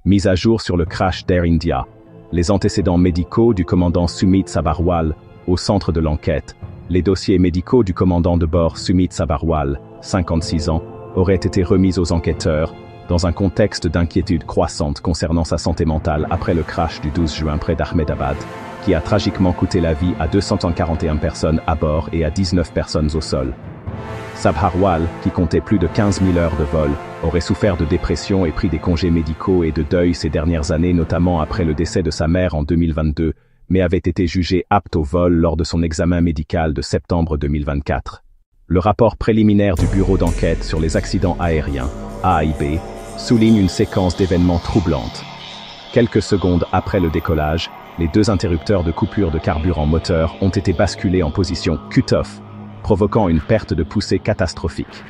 Mise à jour sur le crash d'Air India. Les antécédents médicaux du commandant Sumit Sabharwal, au centre de l'enquête. Les dossiers médicaux du commandant de bord Sumit Sabharwal, 56 ans, auraient été remis aux enquêteurs, dans un contexte d'inquiétude croissante concernant sa santé mentale après le crash du 12 juin près d'Ahmedabad, qui a tragiquement coûté la vie à 241 personnes à bord et à 19 personnes au sol. Sabharwal, qui comptait plus de 15 000 heures de vol, aurait souffert de dépression et pris des congés médicaux et de deuil ces dernières années, notamment après le décès de sa mère en 2022, mais avait été jugé apte au vol lors de son examen médical de septembre 2024. Le rapport préliminaire du bureau d'enquête sur les accidents aériens, AIB, souligne une séquence d'événements troublantes. Quelques secondes après le décollage, les deux interrupteurs de coupure de carburant moteur ont été basculés en position cut-off, provoquant une perte de poussée catastrophique.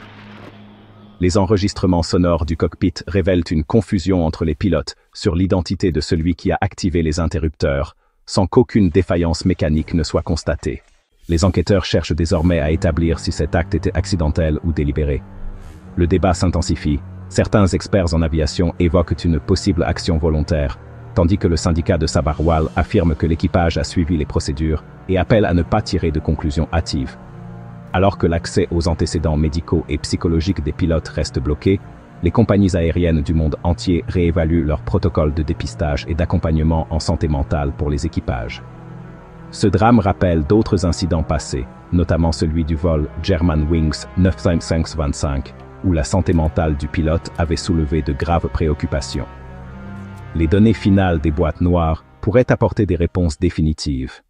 Les enregistrements sonores du cockpit révèlent une confusion entre les pilotes sur l'identité de celui qui a activé les interrupteurs, sans qu'aucune défaillance mécanique ne soit constatée. Les enquêteurs cherchent désormais à établir si cet acte était accidentel ou délibéré. Le débat s'intensifie. Certains experts en aviation évoquent une possible action volontaire, tandis que le syndicat de Sabharwal affirme que l'équipage a suivi les procédures et appelle à ne pas tirer de conclusions hâtives. Alors que l'accès aux antécédents médicaux et psychologiques des pilotes reste bloqué, les compagnies aériennes du monde entier réévaluent leurs protocoles de dépistage et d'accompagnement en santé mentale pour les équipages. Ce drame rappelle d'autres incidents passés, notamment celui du vol Germanwings 955, où la santé mentale du pilote avait soulevé de graves préoccupations. Les données finales des boîtes noires pourraient apporter des réponses définitives,